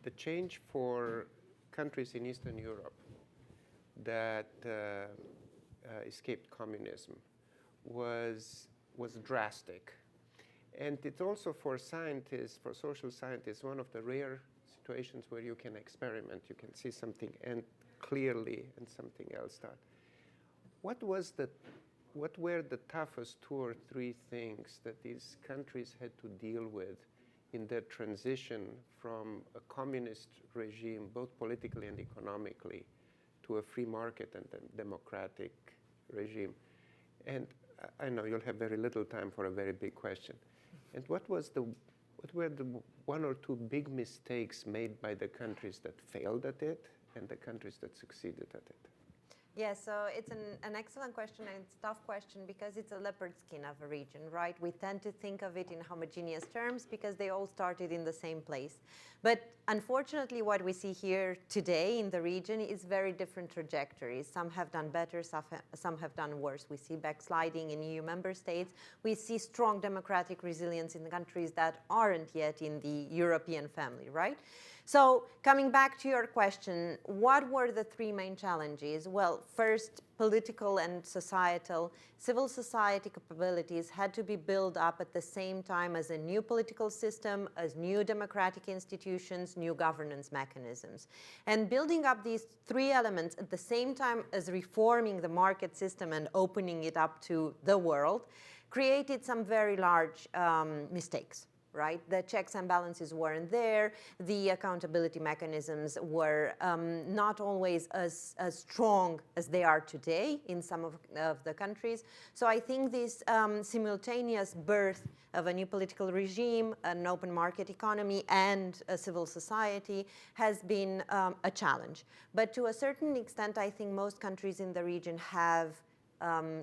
the change for countries in Eastern Europe that escaped communism was drastic. And it's also for scientists, for social scientists, one of the rare situations where you can experiment. You can see something and clearly and something else start. What were the toughest 2 or 3 things that these countries had to deal with in their transition from a communist regime, both politically and economically, to a free market and a democratic regime? And I know you'll have very little time for a very big question. And what were the 1 or 2 big mistakes made by the countries that failed at it and the countries that succeeded at it? Yeah, so it's an excellent question, and it's a tough question because it's a leopard skin of a region, right? We tend to think of it in homogeneous terms because they all started in the same place. But unfortunately, what we see here today in the region is very different trajectories. Some have done better, some have done worse. We see backsliding in EU member states. We see strong democratic resilience in the countries that aren't yet in the European family, right? So coming back to your question, what were the 3 main challenges? Well, first, political and societal, civil society capabilities had to be built up at the same time as a new political system, as new democratic institutions, new governance mechanisms. And building up these 3 elements at the same time as reforming the market system and opening it up to the world created some very large mistakes. Right? The checks and balances weren't there. The accountability mechanisms were not always as strong as they are today in some of the countries. So I think this simultaneous birth of a new political regime, an open market economy, and a civil society has been a challenge. But to a certain extent, I think most countries in the region have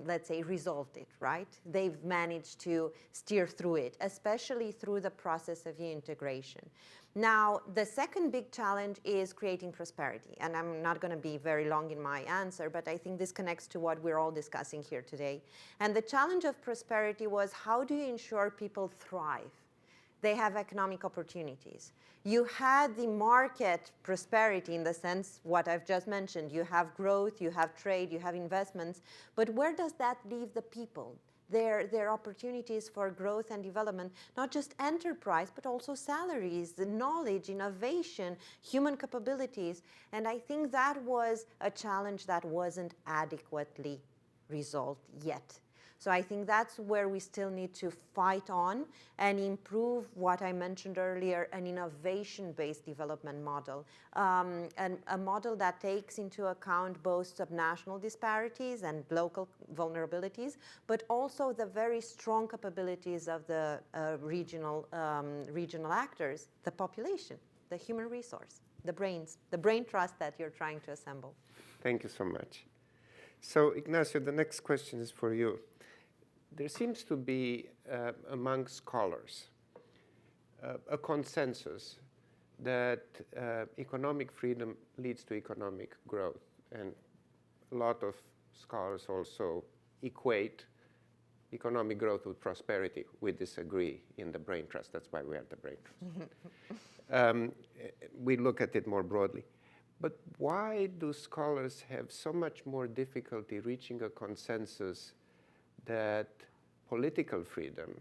let's say, resolved it, right? They've managed to steer through it, especially through the process of integration. Now, the second big challenge is creating prosperity. And I'm not going to be very long in my answer, but I think this connects to what we're all discussing here today. And the challenge of prosperity was, how do you ensure people thrive? They have economic opportunities. You had the market prosperity in the sense what I've just mentioned. You have growth, you have trade, you have investments, but where does that leave the people? Their opportunities for growth and development, not just enterprise, but also salaries, the knowledge, innovation, human capabilities. And I think that was a challenge that wasn't adequately resolved yet. So I think that's where we still need to fight on and improve what I mentioned earlier, an innovation-based development model, and a model that takes into account both subnational disparities and local vulnerabilities, but also the very strong capabilities of the regional actors, the population, the human resource, the brain trust that you're trying to assemble. Thank you so much. So Ignacio, the next question is for you. There seems to be, among scholars, a consensus that economic freedom leads to economic growth. And a lot of scholars also equate economic growth with prosperity. We disagree in the brain trust. That's why we have the brain trust. We look at it more broadly. But why do scholars have so much more difficulty reaching a consensus that political freedom,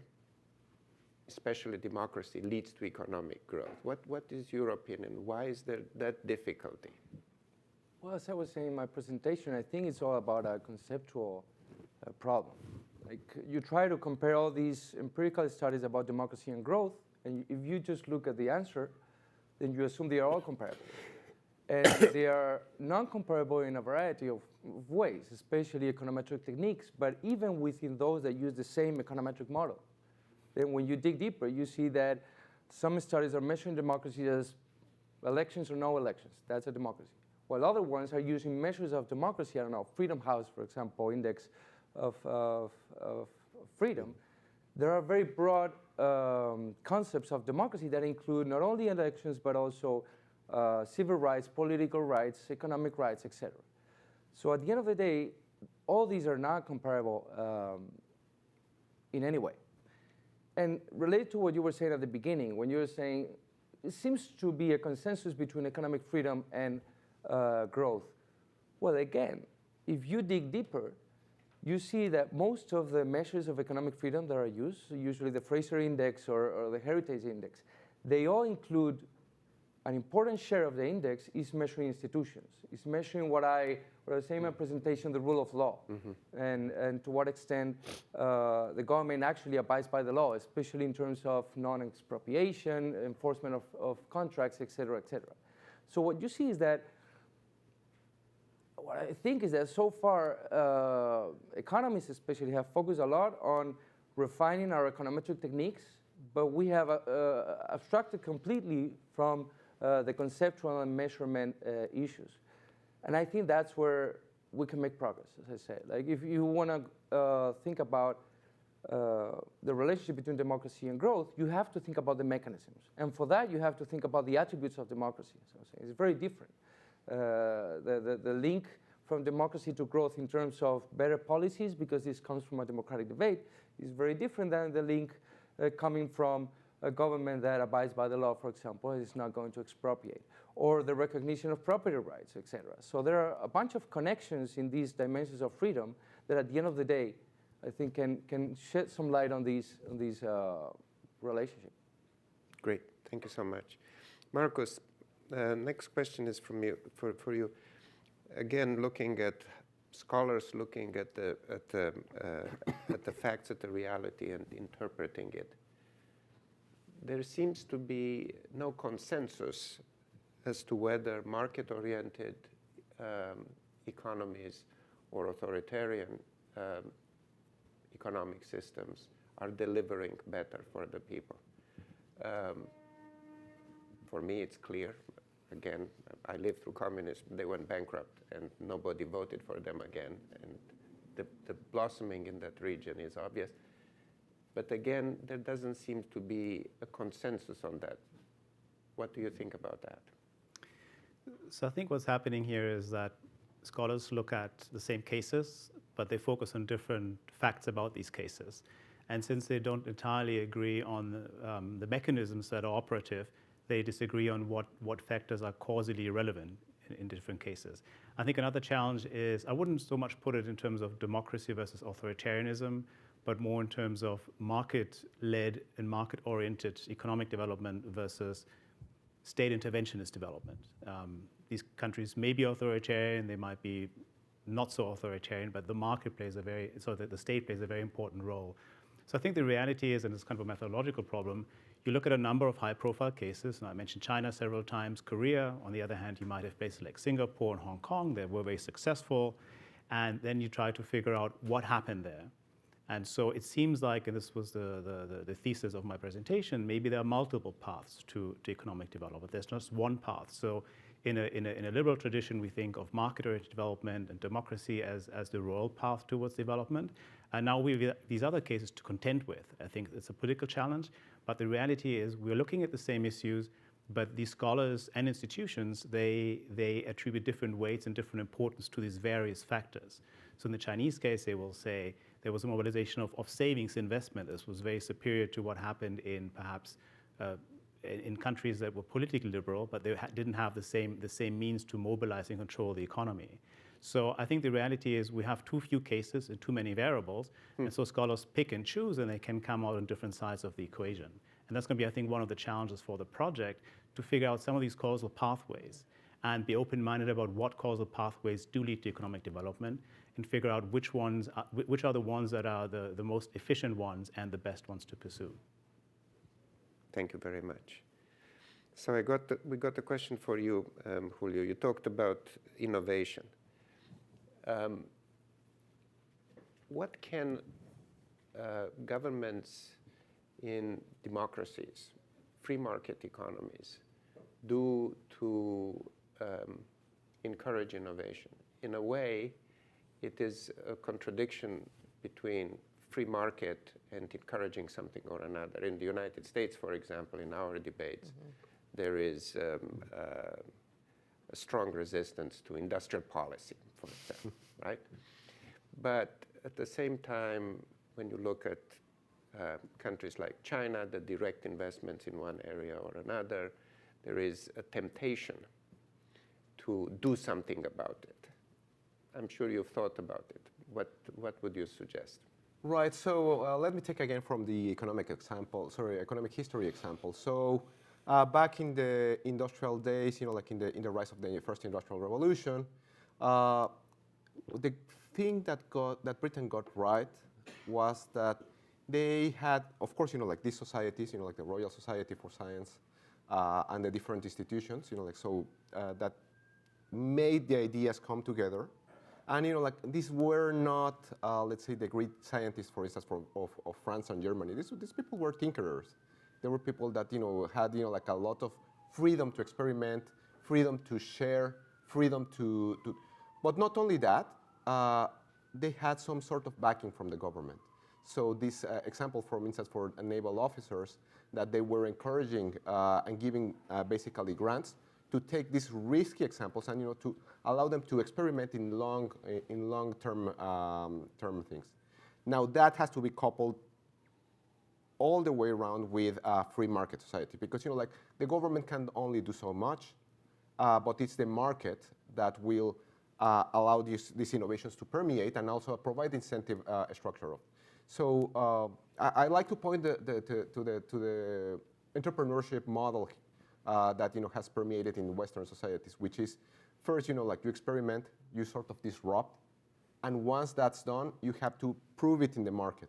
especially democracy, leads to economic growth? What is your opinion? Why is there that difficulty? Well, as I was saying in my presentation, I think it's all about a conceptual problem. Like, you try to compare all these empirical studies about democracy and growth, and if you just look at the answer, then you assume they are all comparable. And they are non-comparable in a variety of ways, especially econometric techniques, but even within those that use the same econometric model. Then when you dig deeper, you see that some studies are measuring democracy as elections or no elections. That's a democracy. While other ones are using measures of democracy, I don't know, Freedom House, for example, index of freedom. There are very broad concepts of democracy that include not only elections, but also civil rights, political rights, economic rights, etc. So at the end of the day, all these are not comparable in any way. And related to what you were saying at the beginning, when you were saying it seems to be a consensus between economic freedom and growth. Well, again, if you dig deeper, you see that most of the measures of economic freedom that are used, usually the Fraser Index or the Heritage Index, they all include an important share of the index is measuring institutions. It's measuring what I was saying in my presentation, the rule of law, and to what extent the government actually abides by the law, especially in terms of non-expropriation, enforcement of contracts, et cetera, et cetera. So what you see is that, what I think is that so far, economists especially have focused a lot on refining our econometric techniques, but we have abstracted completely from the conceptual and measurement issues. And I think that's where we can make progress, as I said. Like if you want to think about the relationship between democracy and growth, you have to think about the mechanisms. And for that, you have to think about the attributes of democracy. So it's very different. The link from democracy to growth in terms of better policies, because this comes from a democratic debate, is very different than the link coming from a government that abides by the law, for example, is not going to expropriate, or the recognition of property rights, et cetera. So there are a bunch of connections in these dimensions of freedom that at the end of the day, I think can shed some light on these relationships. Great, thank you so much. Markus, next question is from you, for you. Again, looking at scholars looking at the facts, at the reality, and interpreting it. There seems to be no consensus as to whether market-oriented economies or authoritarian economic systems are delivering better for the people. For me, it's clear. Again, I lived through communism. They went bankrupt, and nobody voted for them again. And the blossoming in that region is obvious. But again, there doesn't seem to be a consensus on that. What do you think about that? So I think what's happening here is that scholars look at the same cases, but they focus on different facts about these cases. And since they don't entirely agree on the mechanisms that are operative, they disagree on what factors are causally relevant in different cases. I think another challenge is, I wouldn't so much put it in terms of democracy versus authoritarianism, but more in terms of market-led and market-oriented economic development versus state interventionist development. These countries may be authoritarian, they might be not so authoritarian, but the market plays the state plays a very important role. So I think the reality is, and it's kind of a methodological problem, you look at a number of high-profile cases, and I mentioned China several times, Korea. On the other hand, you might have places like Singapore and Hong Kong that were very successful, and then you try to figure out what happened there. And so it seems like, and this was the thesis of my presentation, maybe there are multiple paths to economic development. There's not just one path. So in a liberal tradition, we think of market-oriented development and democracy as the royal path towards development. And now we have these other cases to contend with. I think it's a political challenge, but the reality is we're looking at the same issues, but these scholars and institutions, they attribute different weights and different importance to these various factors. So in the Chinese case, they will say there was a mobilization of savings investment. This was very superior to what happened in perhaps in countries that were politically liberal, but they didn't have the same means to mobilize and control the economy. So I think the reality is we have too few cases and too many variables, and so scholars pick and choose, and they can come out on different sides of the equation. And that's going to be, I think, one of the challenges for the project, to figure out some of these causal pathways and be open-minded about what causal pathways do lead to economic development, and figure out which are the ones that are the most efficient ones and the best ones to pursue. Thank you very much. So we got a question for you, Julio. You talked about innovation. What can governments in democracies, free market economies, do to encourage innovation? In a way, it is a contradiction between free market and encouraging something or another. In the United States, for example, in our debates, there is a strong resistance to industrial policy, for example, right? But at the same time, when you look at countries like China, the direct investments in one area or another, there is a temptation to do something about it. I'm sure you've thought about it. What would you suggest? Right. So let me take again from the economic history example. So back in the industrial days, like in the rise of the first industrial revolution, the thing that Britain got right was that they had, of course, like these societies, like the Royal Society for Science and the different institutions, that made the ideas come together. And like these were not, let's say, the great scientists, for instance, of France and Germany. These people were tinkerers. They were people that had like a lot of freedom to experiment, freedom to share, freedom to. But not only that, they had some sort of backing from the government. So this example, for instance, for naval officers, that they were encouraging and giving basically grants to take these risky examples and to allow them to experiment in long-term things. Now that has to be coupled all the way around with a free market society, because like the government can only do so much, but it's the market that will allow these innovations to permeate and also provide incentive structure. So I like to point to the entrepreneurship model that has permeated in Western societies, which is first like you experiment, you sort of disrupt, and once that's done, you have to prove it in the market.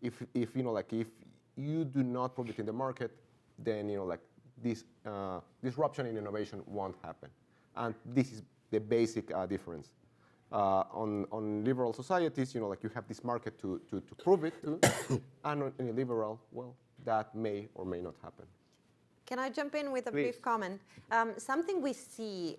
If you do not prove it in the market, then like this disruption in innovation won't happen, and this is the basic difference. On liberal societies, like you have this market to prove it to, and in a liberal, well, that may or may not happen. Can I jump in with a Please. brief comment? Something we see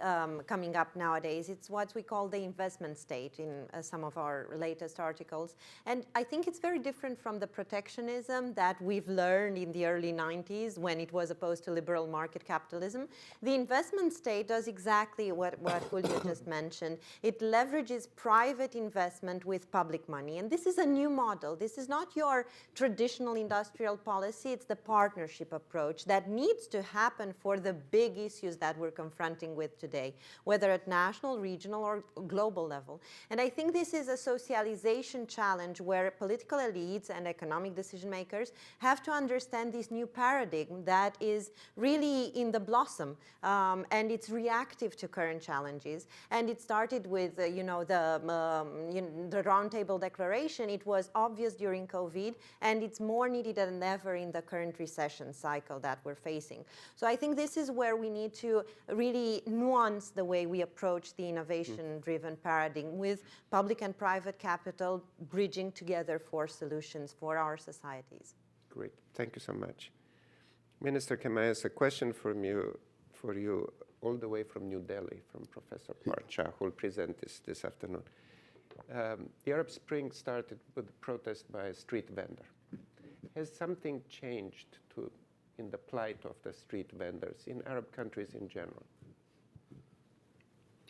coming up nowadays, it's what we call the investment state in some of our latest articles. And I think it's very different from the protectionism that we've learned in the early 90s when it was opposed to liberal market capitalism. The investment state does exactly what Julio just mentioned. It leverages private investment with public money. And this is a new model. This is not your traditional industrial policy. It's the partnership approach that needs to happen for the big issues that we're confronting with today, whether at national, regional, or global level. And I think this is a socialization challenge where political elites and economic decision makers have to understand this new paradigm that is really in the blossom, and it's reactive to current challenges. And it started with, the Roundtable Declaration. It was obvious during COVID, and it's more needed than ever in the current recession cycle that we're facing. So I think this is where we need to really nuance the way we approach the innovation-driven paradigm with public and private capital bridging together for solutions for our societies. Great, thank you so much. Minister Khemaies, a question for you all the way from New Delhi, from Professor Parcha, who will present this afternoon. The Arab Spring started with a protest by a street vendor. Has something changed in the plight of the street vendors in Arab countries in general?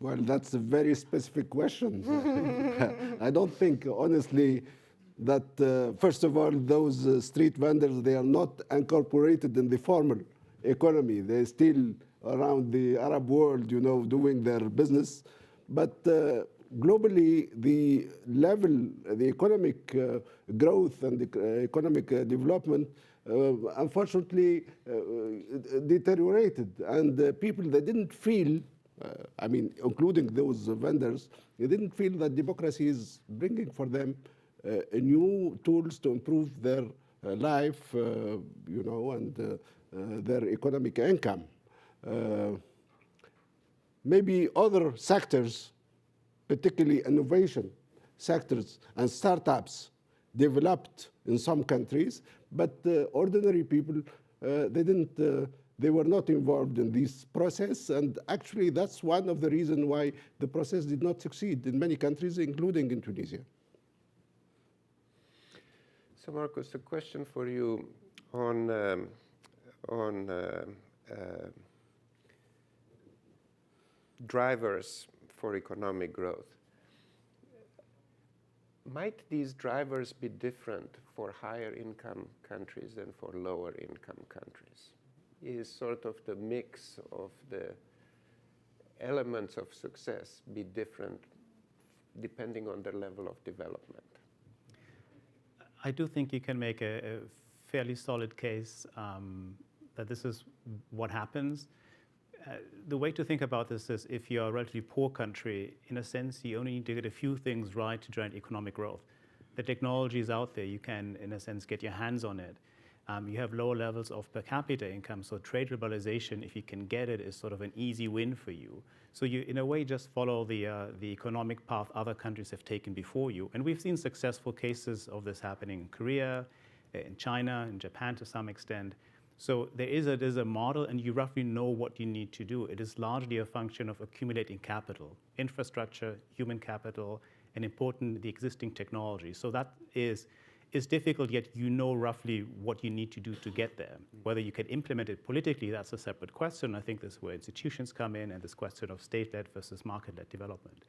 Well, that's a very specific question. I don't think, honestly, that, first of all, those street vendors, they are not incorporated in the formal economy. They're still around the Arab world, doing their business. But globally, the level, the economic growth and the economic development unfortunately deteriorated, and people, they didn't feel, including those vendors, they didn't feel that democracy is bringing for them new tools to improve their life, and their economic income. Maybe other sectors, particularly innovation sectors and startups, developed in some countries, but ordinary people, they were not involved in this process, and actually that's one of the reasons why the process did not succeed in many countries, including in Tunisia. So Markus, a question for you on drivers for economic growth. Might these drivers be different for higher income countries than for lower income countries? is sort of the mix of the elements of success be different depending on their level of development? I do think you can make a fairly solid case that this is what happens. The way to think about this is if you're a relatively poor country, in a sense, you only need to get a few things right to generate economic growth. The technology is out there. You can, in a sense, get your hands on it. You have lower levels of per capita income, so trade liberalization, if you can get it, is sort of an easy win for you. So you, in a way, just follow the economic path other countries have taken before you. And we've seen successful cases of this happening in Korea, in China, in Japan to some extent. So there's a model, and you roughly know what you need to do. It is largely a function of accumulating capital, infrastructure, human capital, and important, the existing technology. So that is difficult, yet you know roughly what you need to do to get there. Whether you can implement it politically, that's a separate question. I think this is where institutions come in, and this question of state-led versus market-led development.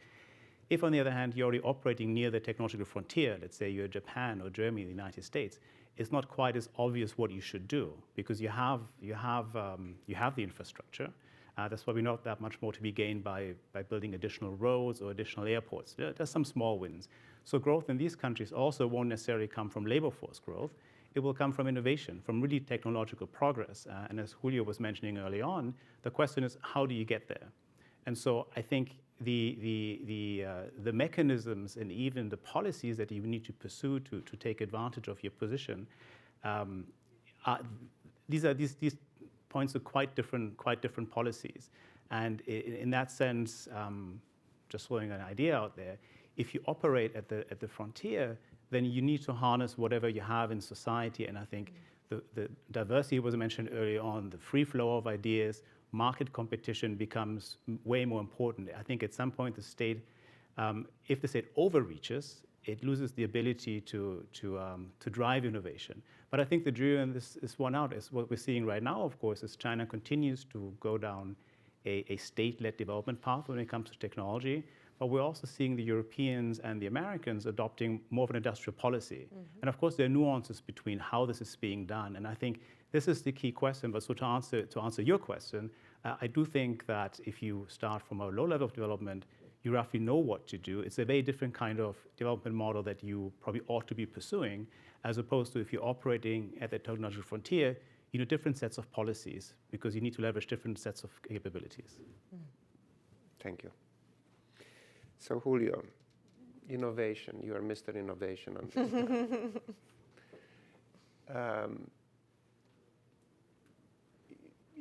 If, on the other hand, you're already operating near the technological frontier, let's say you're Japan or Germany, the United States, it's not quite as obvious what you should do because you have the infrastructure. There's probably not that much more to be gained by building additional roads or additional airports. There's some small wins. So growth in these countries also won't necessarily come from labor force growth. It will come from innovation, from really technological progress. And as Julio was mentioning early on, the question is, how do you get there? And so I think the mechanisms and even the policies that you need to pursue to take advantage of your position, these points are quite different policies. And in that sense, just throwing an idea out there, if you operate at the frontier, then you need to harness whatever you have in society. And I think the diversity was mentioned early on, the free flow of ideas, market competition becomes way more important. I think at some point the state, if the state overreaches, it loses the ability to drive innovation. But I think the jury on this is won out. Is what we're seeing right now, of course, is China continues to go down a state-led development path when it comes to technology. But we're also seeing the Europeans and the Americans adopting more of an industrial policy. Mm-hmm. And of course, there are nuances between how this is being done. And I think this is the key question. But so to answer your question, I do think that if you start from a low level of development, you roughly know what to do. It's a very different kind of development model that you probably ought to be pursuing, as opposed to if you're operating at the technological frontier, you know, different sets of policies, because you need to leverage different sets of capabilities. Mm. Thank you. So Julio, innovation, you are Mr. Innovation on this.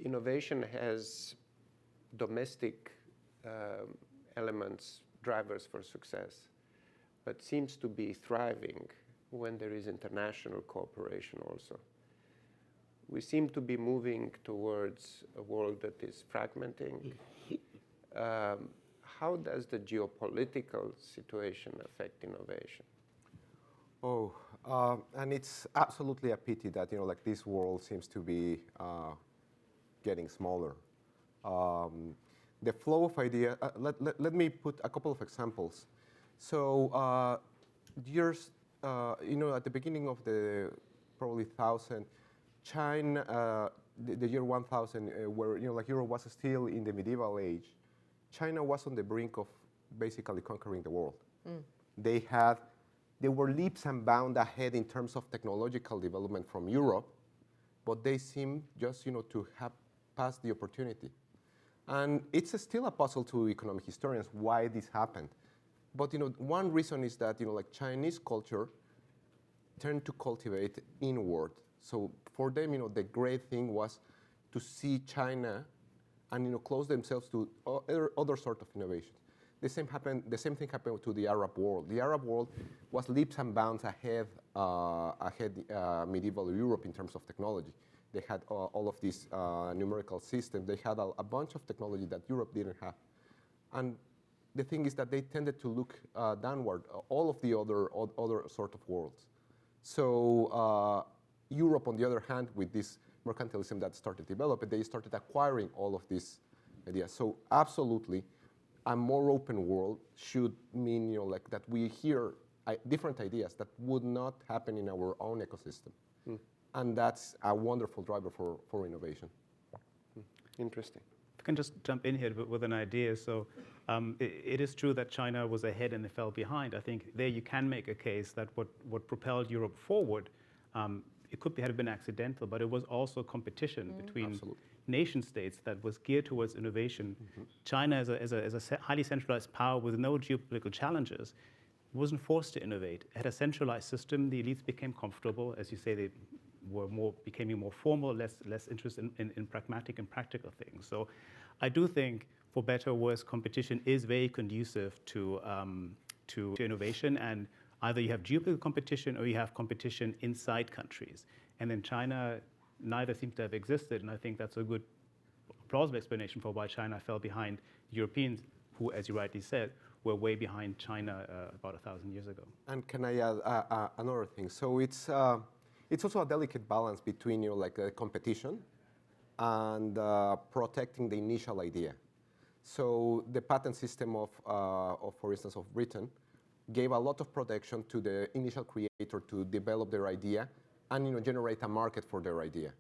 Innovation has domestic elements, drivers for success, but seems to be thriving when there is international cooperation also. We seem to be moving towards a world that is fragmenting. How does the geopolitical situation affect innovation? Oh, and it's absolutely a pity that, you know, like this world seems to be getting smaller. The flow of ideas, let me put a couple of examples. So years, you know, at the beginning of the probably 1000, China, the year 1000, where, you know, like Europe was still in the medieval age, China was on the brink of basically conquering the world. Mm. They were leaps and bounds ahead in terms of technological development from Europe, but they seem just, you know, to have passed the opportunity. And it's still a puzzle to economic historians why this happened. But, you know, one reason is that, you know, like Chinese culture tend to cultivate inward. So for them, you know, the great thing was to see China and, you know, close themselves to other sort of innovations. The same thing happened to the Arab world. The Arab world was leaps and bounds ahead medieval Europe in terms of technology. They had all of these numerical systems. They had a bunch of technology that Europe didn't have. And the thing is that they tended to look downward, all of the other sort of worlds. So Europe, on the other hand, with this mercantilism that started developing, they started acquiring all of these ideas. So absolutely, a more open world should mean, you know, like that we hear different ideas that would not happen in our own ecosystem. Mm. And that's a wonderful driver for innovation. Interesting. If I can just jump in here with an idea. So it is true that China was ahead and they fell behind. I think there you can make a case that what propelled Europe forward, it could have been accidental, but it was also competition between Absolutely. nation states that was geared towards innovation. China, as a highly centralized power with no geopolitical challenges, wasn't forced to innovate. It had a centralized system. The elites became comfortable. As you say, they became more formal, less interested in pragmatic and practical things. So I do think, for better or worse, competition is very conducive to innovation. And either you have geopolitical competition or you have competition inside countries. And in China, neither seems to have existed. And I think that's a good, plausible explanation for why China fell behind Europeans, who, as you rightly said, were way behind China about 1,000 years ago. And can I add another thing? So it's also a delicate balance between competition and protecting the initial idea. So the patent system of for instance, of Britain gave a lot of protection to the initial creator to develop their idea and generate a market for their idea.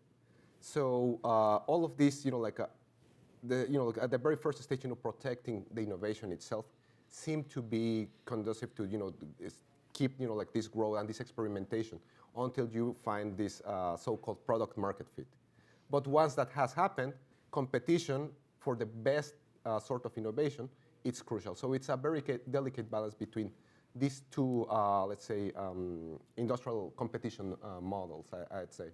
So all of this, at the very first stage, protecting the innovation itself seemed to be conducive to keep this growth and this experimentation until you find this so-called product market fit. But once that has happened, competition for the best sort of innovation, it's crucial. So it's a very delicate balance between these two, let's say, industrial competition models, I'd say.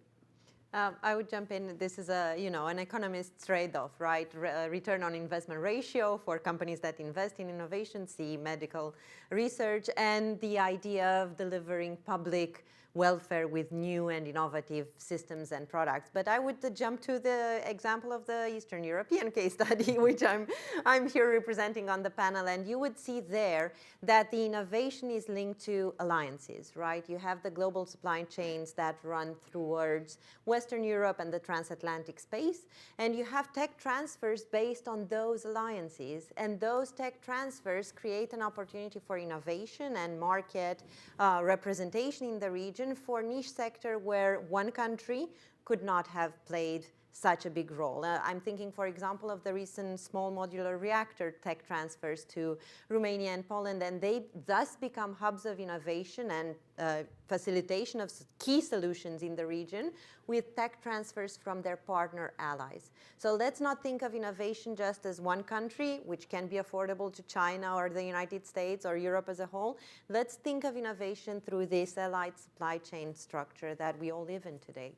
I would jump in. This is an economist's trade-off, right? Return on investment ratio for companies that invest in innovation, see medical research, and the idea of delivering public welfare with new and innovative systems and products. But I would jump to the example of the Eastern European case study, which I'm here representing on the panel. And you would see there that the innovation is linked to alliances, right? You have the global supply chains that run towards Western Europe and the transatlantic space. And you have tech transfers based on those alliances. And those tech transfers create an opportunity for innovation and market representation in the region for niche sector where one country could not have played such a big role. I'm thinking, for example, of the recent small modular reactor tech transfers to Romania and Poland, and they thus become hubs of innovation and facilitation of key solutions in the region with tech transfers from their partner allies. So let's not think of innovation just as one country, which can be affordable to China or the United States or Europe as a whole. Let's think of innovation through this allied supply chain structure that we all live in today.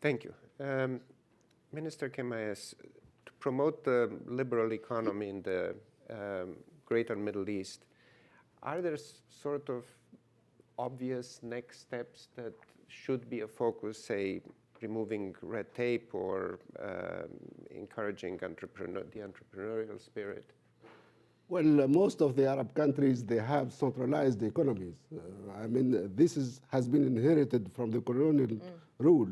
Thank you. Minister Khemaies, to promote the liberal economy in the greater Middle East, are there sort of obvious next steps that should be a focus, say, removing red tape or encouraging the entrepreneurial spirit? Well, most of the Arab countries, they have centralized economies. This has been inherited from the colonial rule.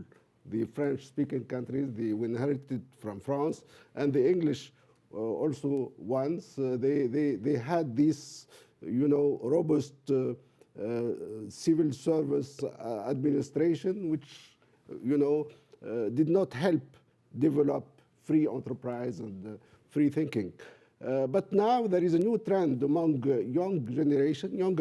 The French-speaking countries, they inherited from France, and the English also once. They had this, robust civil service administration, which, did not help develop free enterprise and free thinking. But now there is a new trend among younger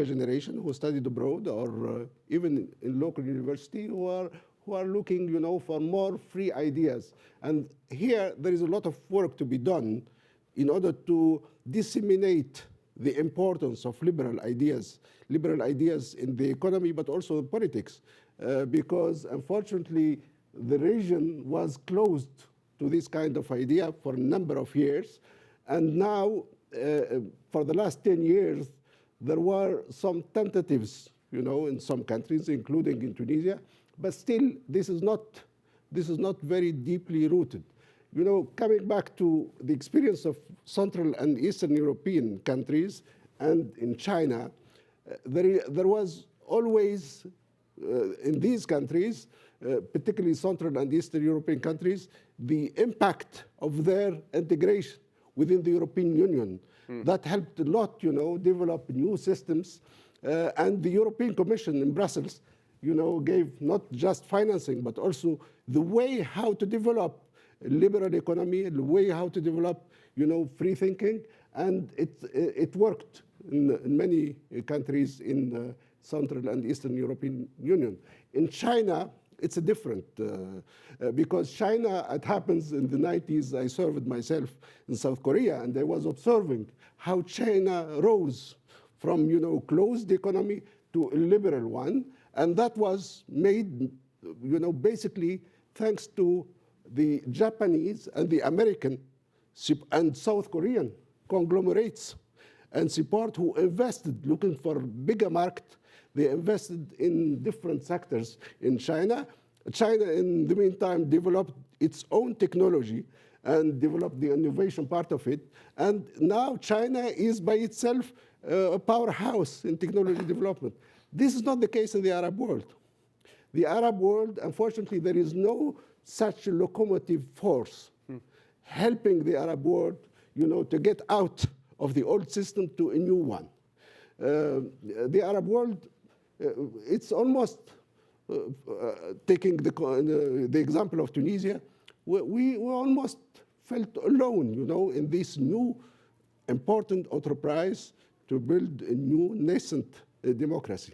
generation who studied abroad or even in local university who are looking, for more free ideas. And here there is a lot of work to be done in order to disseminate the importance of liberal ideas in the economy, but also in politics, because unfortunately the region was closed to this kind of idea for a number of years. And now, for the last 10 years, there were some tentatives, in some countries, including in Tunisia, but still, this is not very deeply rooted. Coming back to the experience of Central and Eastern European countries and in China, there was always, in these countries, particularly Central and Eastern European countries, the impact of their integration within the European Union. That helped a lot, develop new systems. And the European Commission in Brussels, gave not just financing, but also the way how to develop liberal economy, a way how to develop, free thinking, and it worked in many countries in the Central and Eastern European Union. In China, it's a different, because China, it happens in the 90s, I served myself in South Korea, and I was observing how China rose from, closed economy to a liberal one, and that was made, basically thanks to the Japanese and the American and South Korean conglomerates and support who invested, looking for a bigger market. They invested in different sectors in China. China, in the meantime, developed its own technology and developed the innovation part of it. And now China is by itself a powerhouse in technology development. This is not the case in the Arab world. The Arab world, unfortunately, there is no such locomotive force helping the Arab world, to get out of the old system to a new one. The Arab world, it's almost taking the example of Tunisia. We almost felt alone, in this new important enterprise to build a new nascent democracy.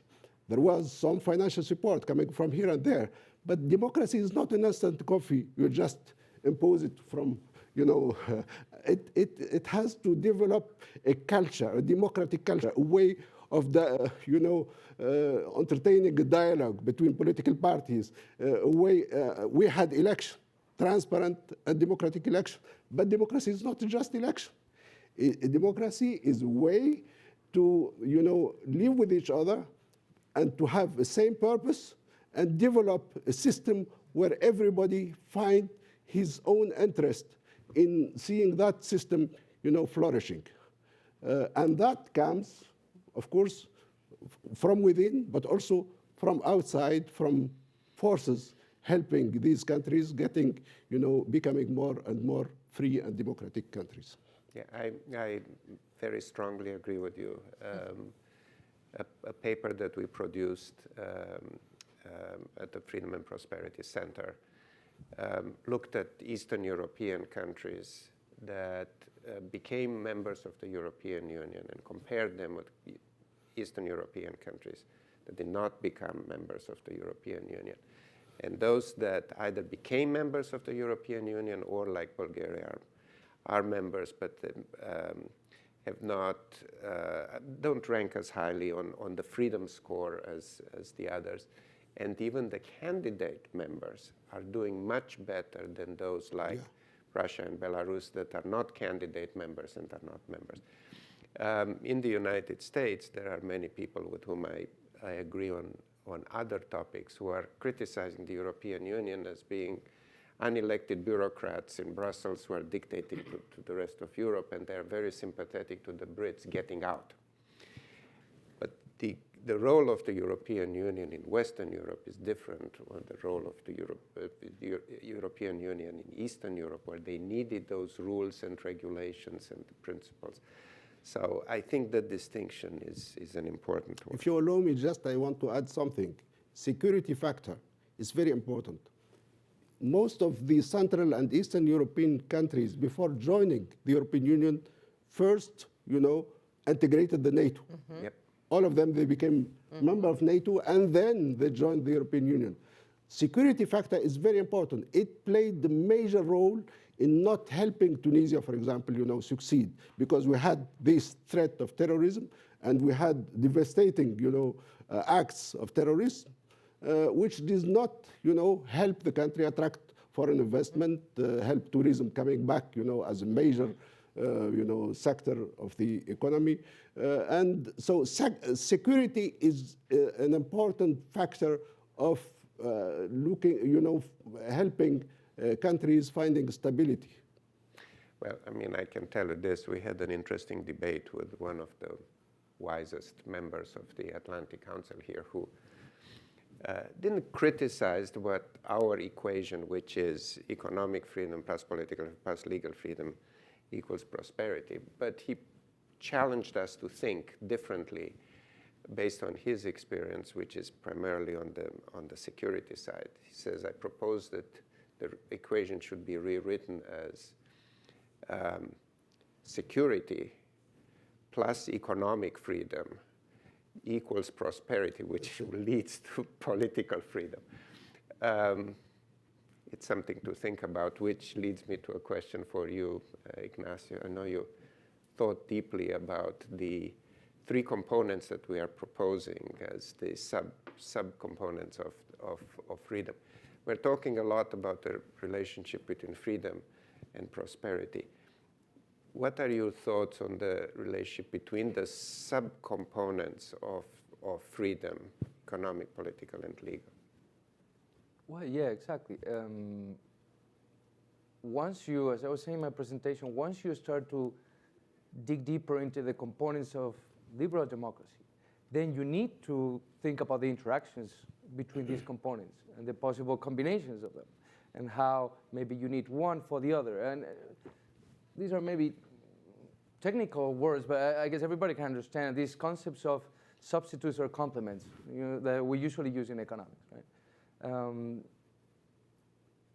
There was some financial support coming from here and there, but democracy is not an instant coffee. You just impose it from, it has to develop a culture, a democratic culture, a way of the, entertaining a dialogue between political parties, a way, we had election, transparent and democratic election, but democracy is not just election. Democracy is a way to, live with each other and to have the same purpose and develop a system where everybody find his own interest in seeing that system, flourishing. And that comes, of course, from within, but also from outside, from forces helping these countries getting, becoming more and more free and democratic countries. Yeah, I very strongly agree with you. A paper that we produced at the Freedom and Prosperity Center looked at Eastern European countries that became members of the European Union and compared them with Eastern European countries that did not become members of the European Union. And those that either became members of the European Union or, like Bulgaria, are members, but have not, don't rank as highly on the freedom score as the others. And even the candidate members are doing much better than those like Russia and Belarus that are not candidate members and are not members. In the United States, there are many people with whom I agree on other topics who are criticizing the European Union as being unelected bureaucrats in Brussels who are dictating to the rest of Europe, and they're very sympathetic to the Brits getting out. But the role of the European Union in Western Europe is different from the role of the European Union in Eastern Europe, where they needed those rules and regulations and principles. So I think that distinction is an important one. If you allow me, I want to add something. Security factor is very important. Most of the Central and Eastern European countries, before joining the European Union, first, integrated the NATO. Mm-hmm. Yep. All of them, they became member of NATO, and then they joined the European Union. Security factor is very important. It played the major role in not helping Tunisia, for example, succeed, because we had this threat of terrorism, and we had devastating, acts of terrorism, which does not, help the country attract foreign investment, help tourism coming back, as a major, sector of the economy. And so security is an important factor of helping countries finding stability. Well, I can tell you this. We had an interesting debate with one of the wisest members of the Atlantic Council here who didn't criticize what our equation, which is economic freedom plus political plus legal freedom equals prosperity, but he challenged us to think differently based on his experience, which is primarily on the security side. He says, I propose that the equation should be rewritten as security plus economic freedom equals prosperity, which leads to political freedom. It's something to think about, which leads me to a question for you, Ignacio. I know you thought deeply about the three components that we are proposing as the sub-components of freedom. We're talking a lot about the relationship between freedom and prosperity. What are your thoughts on the relationship between the sub-components of freedom, economic, political, and legal? Well, yeah, exactly. Once you, as I was saying in my presentation, once you start to dig deeper into the components of liberal democracy, then you need to think about the interactions between these components and the possible combinations of them, and how maybe you need one for the other. And these are maybe technical words, but I guess everybody can understand these concepts of substitutes or complements, that we usually use in economics, right?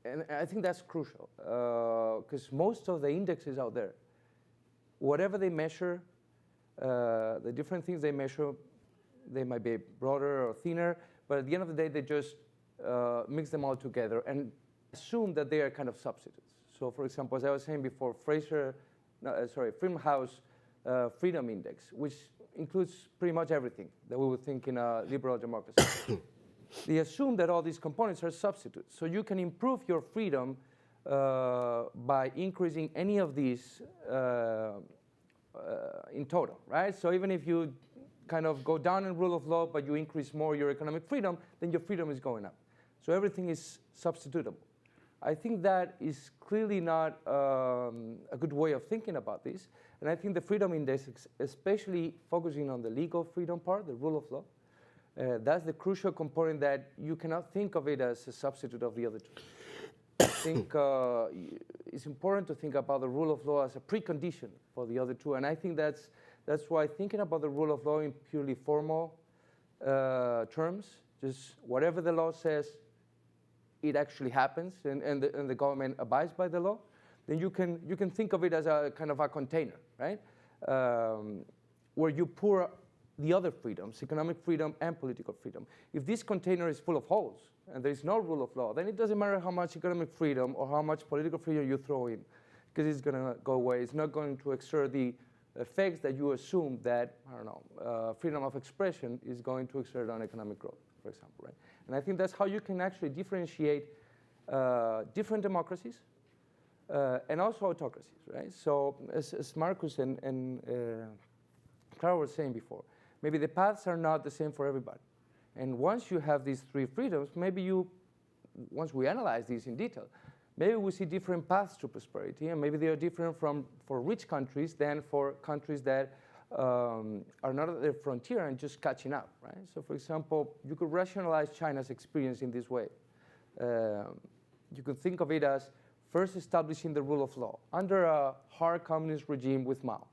And I think that's crucial, because most of the indexes out there, whatever they measure, the different things they measure, they might be broader or thinner, but at the end of the day, they just mix them all together and assume that they are kind of substitutes. So for example, as I was saying before, Freedom House Freedom Index, which includes pretty much everything that we would think in a liberal democracy. They assume that all these components are substitutes. So you can improve your freedom by increasing any of these in total, right? So even if you kind of go down in rule of law, but you increase more your economic freedom, then your freedom is going up. So everything is substitutable. I think that is clearly not a good way of thinking about this. And I think the Freedom Index, especially focusing on the legal freedom part, the rule of law, that's the crucial component that you cannot think of it as a substitute of the other two. I think it's important to think about the rule of law as a precondition for the other two. And I think that's why thinking about the rule of law in purely formal terms, just whatever the law says, it actually happens, and the government abides by the law, then you can think of it as a kind of a container, right? Where you pour the other freedoms, economic freedom and political freedom. If this container is full of holes and there is no rule of law, then it doesn't matter how much economic freedom or how much political freedom you throw in, because it's going to go away. It's not going to exert the effects that you assume that, I don't know, freedom of expression is going to exert on economic growth, for example, right? And I think that's how you can actually differentiate different democracies and also autocracies, right? So as Markus and Clara were saying before, maybe the paths are not the same for everybody. And once you have these three freedoms, once we analyze these in detail, maybe we see different paths to prosperity, and maybe they are different for rich countries than for countries that are not at their frontier and just catching up, right? So for example, you could rationalize China's experience in this way. You could think of it as first establishing the rule of law under a hard communist regime with Mao.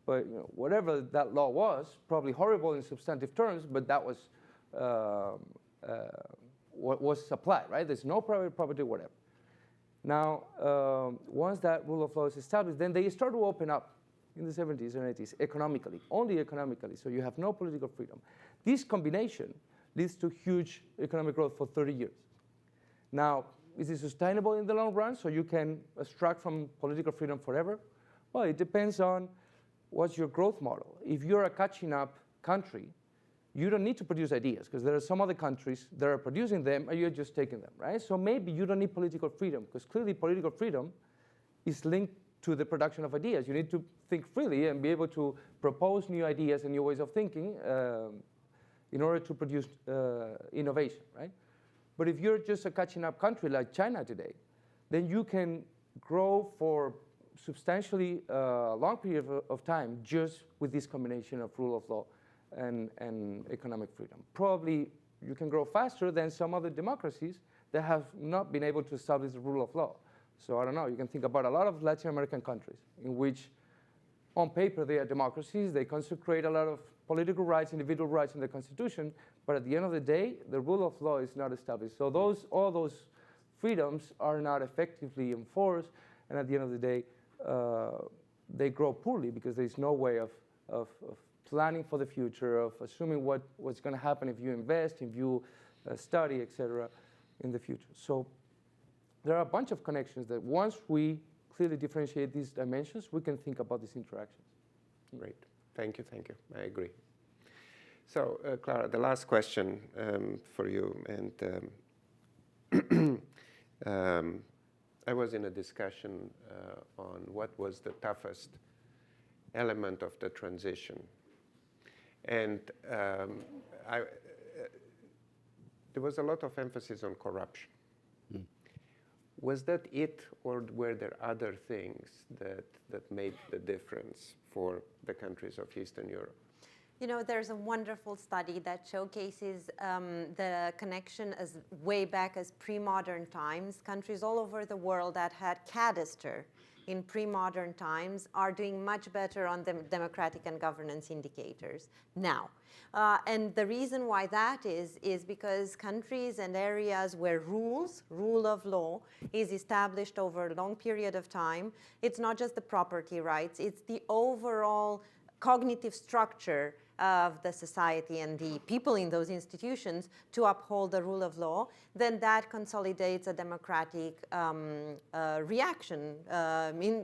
But whatever that law was, probably horrible in substantive terms, but that was what was applied, right? There's no private property, whatever. Now, once that rule of law is established, then they start to open up in the 70s and 80s economically, only economically, so you have no political freedom. This combination leads to huge economic growth for 30 years. Now, is it sustainable in the long run, so you can extract from political freedom forever? Well, it depends on what's your growth model. If you're a catching up country, you don't need to produce ideas, because there are some other countries that are producing them and you're just taking them, right? So maybe you don't need political freedom, because clearly political freedom is linked to the production of ideas. You need to think freely and be able to propose new ideas and new ways of thinking in order to produce innovation, right? But if you're just a catching up country like China today, then you can grow for substantially long period of time just with this combination of rule of law and economic freedom. Probably you can grow faster than some other democracies that have not been able to establish the rule of law. So I don't know, you can think about a lot of Latin American countries in which on paper they are democracies, they consecrate a lot of political rights, individual rights in the constitution, but at the end of the day, the rule of law is not established. So all those freedoms are not effectively enforced, and at the end of the day, they grow poorly because there's no way of planning for the future, of assuming what's going to happen if you invest, if you study, etc., in the future. So there are a bunch of connections that once we clearly differentiate these dimensions, we can think about these interactions. Great. Thank you. I agree. So, Clara, the last question for you. And I was in a discussion on what was the toughest element of the transition. And there was a lot of emphasis on corruption. Was that it, or were there other things that made the difference for the countries of Eastern Europe? You know, there's a wonderful study that showcases the connection as way back as pre-modern times. Countries all over the world that had cadastre in pre-modern times are doing much better on the democratic and governance indicators now. And the reason why that is because countries and areas where rule of law, is established over a long period of time, it's not just the property rights, it's the overall cognitive structure of the society and the people in those institutions to uphold the rule of law, then that consolidates a democratic reaction,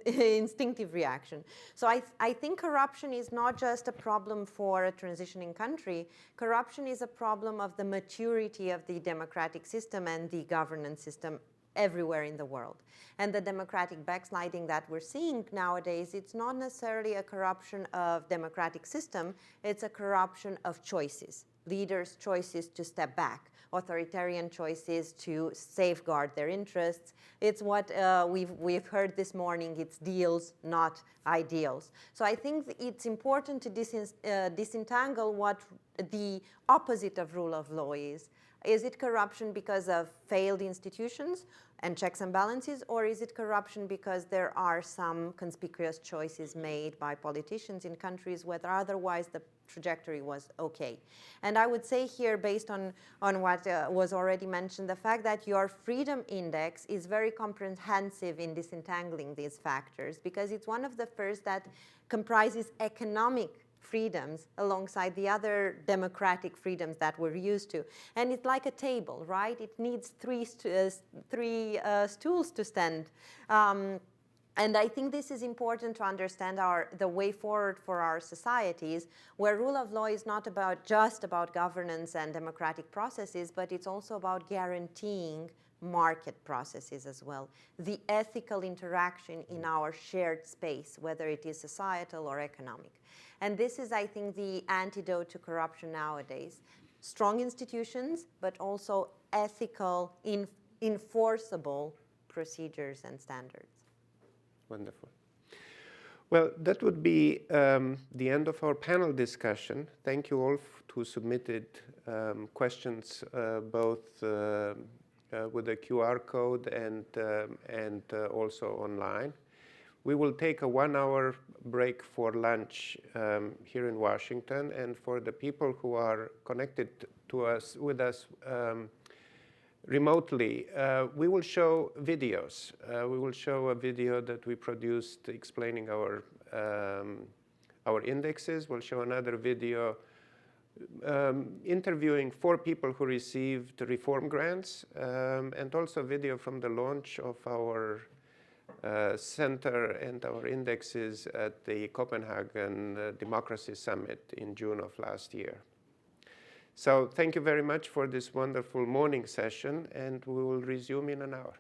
instinctive reaction. So I think corruption is not just a problem for a transitioning country. Corruption is a problem of the maturity of the democratic system and the governance system everywhere in the world. And the democratic backsliding that we're seeing nowadays, it's not necessarily a corruption of democratic system, it's a corruption of choices. Leaders' choices to step back, authoritarian choices to safeguard their interests. It's what we've heard this morning, it's deals, not ideals. So I think it's important to disentangle what the opposite of rule of law is. Is it corruption because of failed institutions and checks and balances, or is it corruption because there are some conspicuous choices made by politicians in countries where otherwise the trajectory was okay? And I would say here, based on what was already mentioned, the fact that your freedom index is very comprehensive in disentangling these factors, because it's one of the first that comprises economic freedoms alongside the other democratic freedoms that we're used to. And it's like a table, right? It needs three stools to stand. And I think this is important to understand the way forward for our societies, where rule of law is not just about governance and democratic processes, but it's also about guaranteeing market processes as well. The ethical interaction in our shared space, whether it is societal or economic. And this is, I think, the antidote to corruption nowadays. Strong institutions, but also ethical, enforceable procedures and standards. Wonderful. Well, that would be the end of our panel discussion. Thank you all who submitted questions, both with a QR code and also online. We will take a 1-hour break for lunch here in Washington, and for the people who are connected with us remotely, we will show videos. We will show a video that we produced explaining our indexes. We'll show another video interviewing 4 people who received reform grants, and also a video from the launch of our center and our indexes at the Copenhagen Democracy Summit in June of last year. So thank you very much for this wonderful morning session, and we will resume in an hour.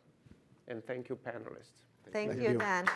And thank you, panelists. Thank you, Dan.